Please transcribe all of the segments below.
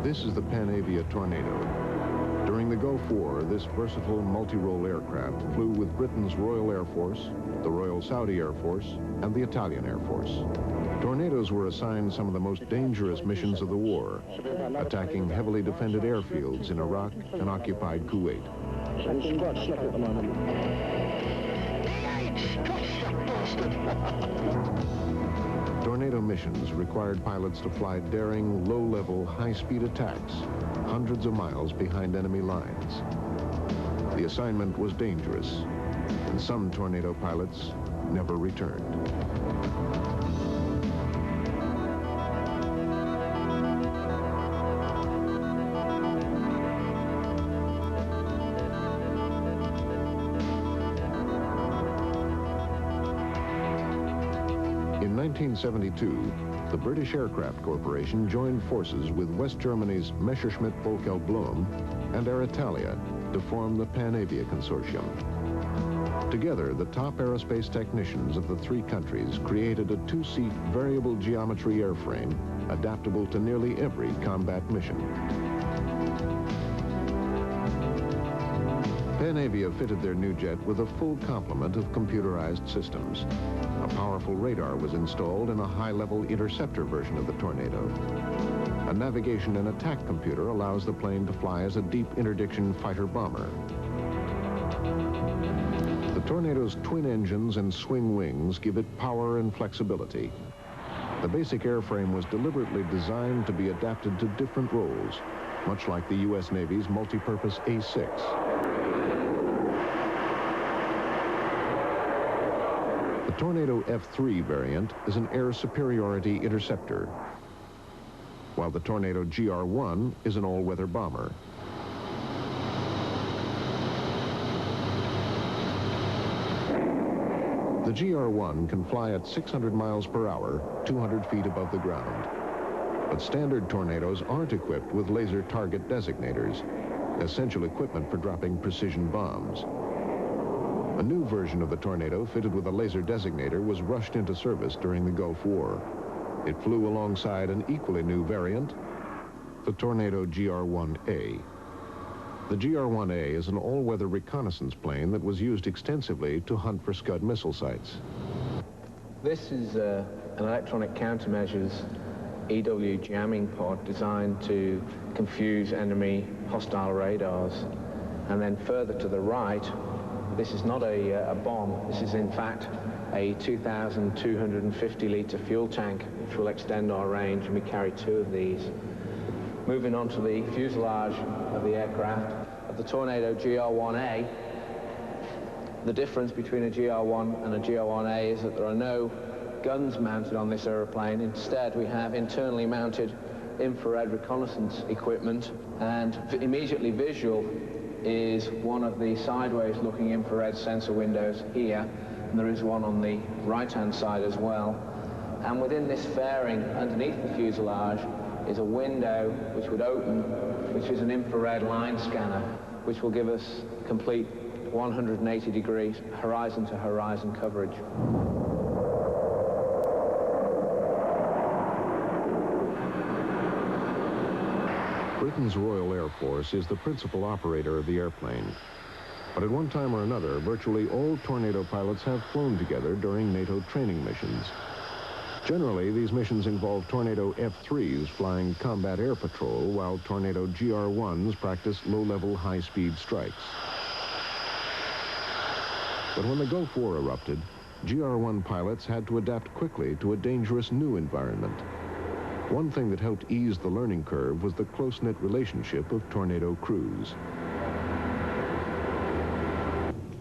This is the Panavia Tornado. During the Gulf War, this versatile multi-role aircraft flew with Britain's Royal Air Force, the Royal Saudi Air Force, and the Italian Air Force. Tornadoes were assigned some of the most dangerous missions of the war, attacking heavily defended airfields in Iraq and occupied Kuwait. Tornado missions required pilots to fly daring, low-level, high-speed attacks hundreds of miles behind enemy lines. The assignment was dangerous, and some tornado pilots never returned. In 1972, the British Aircraft Corporation joined forces with West Germany's Messerschmitt-Völkel-Blum and Air Italia to form the Panavia Consortium. Together, the top aerospace technicians of the three countries created a two-seat variable geometry airframe adaptable to nearly every combat mission. Panavia fitted their new jet with a full complement of computerized systems. A powerful radar was installed in a high-level interceptor version of the Tornado. A navigation and attack computer allows the plane to fly as a deep interdiction fighter-bomber. The Tornado's twin engines and swing wings give it power and flexibility. The basic airframe was deliberately designed to be adapted to different roles, much like the U.S. Navy's multi-purpose A-6. The Tornado F-3 variant is an air superiority interceptor, while the Tornado GR-1 is an all-weather bomber. The GR-1 can fly at 600 miles per hour, 200 feet above the ground. But standard Tornadoes aren't equipped with laser target designators, essential equipment for dropping precision bombs. A new version of the Tornado fitted with a laser designator was rushed into service during the Gulf War. It flew alongside an equally new variant, the Tornado GR-1A. The GR-1A is an all-weather reconnaissance plane that was used extensively to hunt for Scud missile sites. This is an electronic countermeasures EW jamming pod designed to confuse enemy hostile radars. And then further to the right, this is not a bomb. This is in fact a 2,250-litre fuel tank, which will extend our range, and we carry two of these. Moving on to the fuselage of the aircraft, of the Tornado GR-1A, the difference between a GR-1 and a GR-1A is that there are no guns mounted on this aeroplane. Instead, we have internally mounted infrared reconnaissance equipment, and immediately visual is one of the sideways looking infrared sensor windows here, and there is one on the right-hand side as well. And within this fairing, underneath the fuselage, is a window which would open, which is an infrared line scanner, which will give us complete 180 degrees horizon to horizon coverage. Britain's Royal Air Force is the principal operator of the airplane. But at one time or another, virtually all Tornado pilots have flown together during NATO training missions. Generally, these missions involve Tornado F-3s flying combat air patrol, while Tornado GR-1s practice low-level, high-speed strikes. But when the Gulf War erupted, GR-1 pilots had to adapt quickly to a dangerous new environment. One thing that helped ease the learning curve was the close-knit relationship of Tornado crews.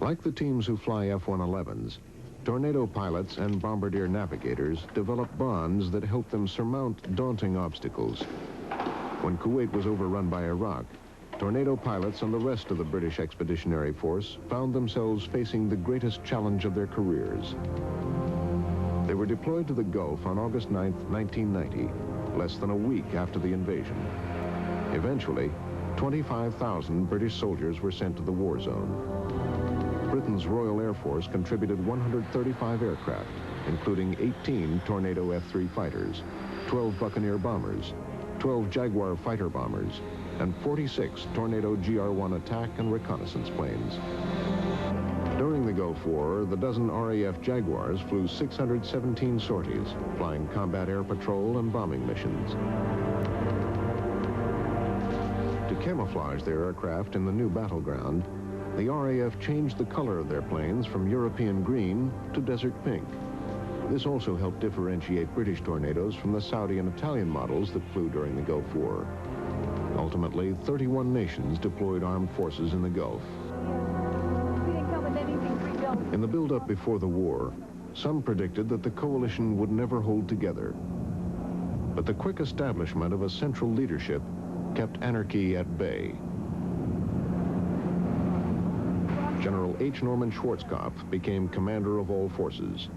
Like the teams who fly F-111s, Tornado pilots and bombardier navigators develop bonds that help them surmount daunting obstacles. When Kuwait was overrun by Iraq, Tornado pilots and the rest of the British Expeditionary Force found themselves facing the greatest challenge of their careers. They were deployed to the Gulf on August 9, 1990, less than a week after the invasion. Eventually, 25,000 British soldiers were sent to the war zone. Britain's Royal Air Force contributed 135 aircraft, including 18 Tornado F-3 fighters, 12 Buccaneer bombers, 12 Jaguar fighter bombers, and 46 Tornado GR-1 attack and reconnaissance planes. During the Gulf War, the dozen RAF Jaguars flew 617 sorties, flying combat air patrol and bombing missions. To camouflage their aircraft in the new battleground, the RAF changed the color of their planes from European green to desert pink. This also helped differentiate British Tornadoes from the Saudi and Italian models that flew during the Gulf War. Ultimately, 31 nations deployed armed forces in the Gulf. In the build-up before the war, some predicted that the coalition would never hold together. But the quick establishment of a central leadership kept anarchy at bay. General H. Norman Schwarzkopf became commander of all forces.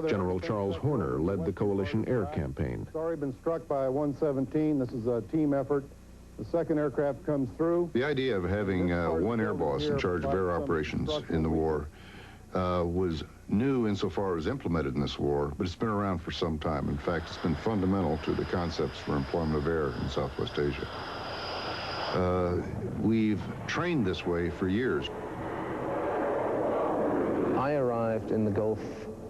General Charles Horner led the coalition air campaign. It's already been struck by 117. This is a team effort. The second aircraft comes through. The idea of having one air boss in charge of air operations in the war was new insofar as implemented in this war, but it's been around for some time. In fact, it's been fundamental to the concepts for employment of air in Southwest Asia. We've trained this way for years. I arrived in the Gulf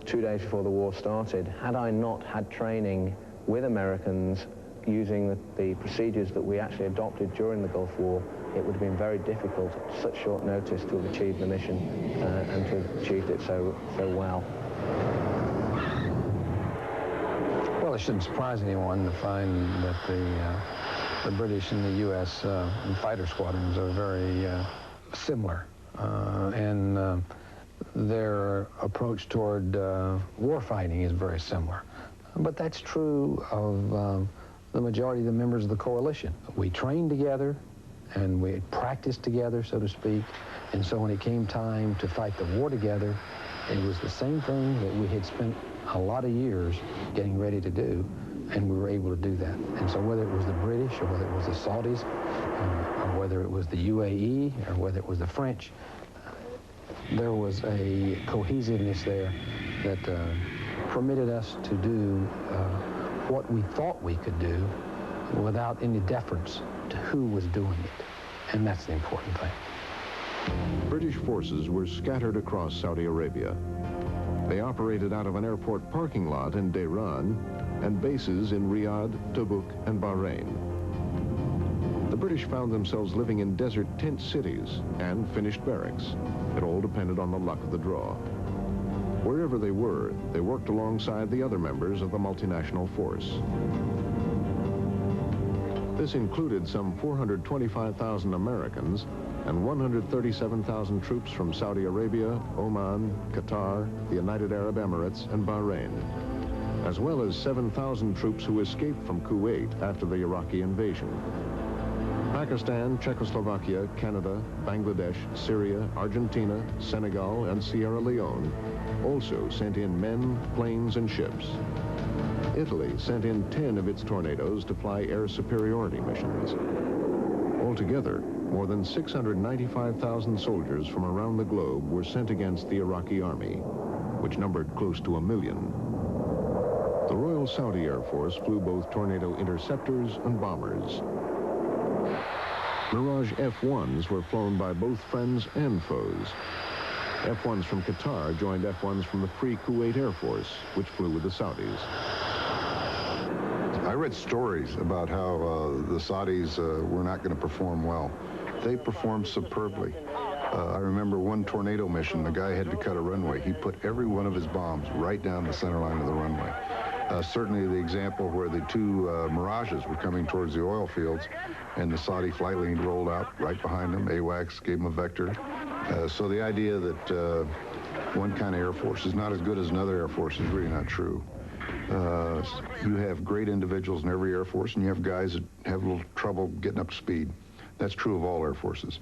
2 days before the war started. Had I not had training with Americans using the procedures that we actually adopted during the Gulf War, it would have been very difficult at such short notice to have achieved the mission and to have achieved it so well. Well, it shouldn't surprise anyone to find that the British and the U.S. fighter squadrons are very similar, and their approach toward war fighting is very similar. But that's true of the majority of the members of the coalition. We trained together and we practiced together, so to speak, and so when it came time to fight the war together, it was the same thing that we had spent a lot of years getting ready to do, and we were able to do that. And so whether it was the British or whether it was the Saudis or whether it was the UAE or whether it was the French, there was a cohesiveness there that permitted us to do what we thought we could do without any deference to who was doing it. And that's the important thing. British forces were scattered across Saudi Arabia. They operated out of an airport parking lot in Tehran and bases in Riyadh, Tabuk, and Bahrain. The British found themselves living in desert tent cities and finished barracks. It all depended on the luck of the draw. Wherever they were, they worked alongside the other members of the multinational force. This included some 425,000 Americans and 137,000 troops from Saudi Arabia, Oman, Qatar, the United Arab Emirates, and Bahrain, as well as 7,000 troops who escaped from Kuwait after the Iraqi invasion. Pakistan, Czechoslovakia, Canada, Bangladesh, Syria, Argentina, Senegal, and Sierra Leone also sent in men, planes, and ships. Italy sent in 10 of its Tornadoes to fly air superiority missions. Altogether, more than 695,000 soldiers from around the globe were sent against the Iraqi army, which numbered close to 1 million. The Royal Saudi Air Force flew both Tornado interceptors and bombers. Mirage F-1s were flown by both friends and foes. F-1s from Qatar joined F-1s from the Free Kuwait Air Force, which flew with the Saudis. I read stories about how the Saudis were not going to perform well. They performed superbly. I remember one tornado mission, the guy had to cut a runway. He put every one of his bombs right down the center line of the runway. Certainly the example where the two Mirages were coming towards the oil fields and the Saudi flight lane rolled out right behind them. AWACS gave them a vector. So the idea that one kind of Air Force is not as good as another Air Force is really not true. You have great individuals in every Air Force, and you have guys that have a little trouble getting up to speed. That's true of all Air Forces.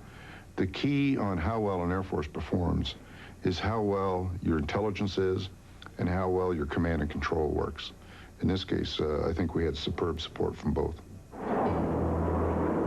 The key on how well an Air Force performs is how well your intelligence is and how well your command and control works. In this case, I think we had superb support from both.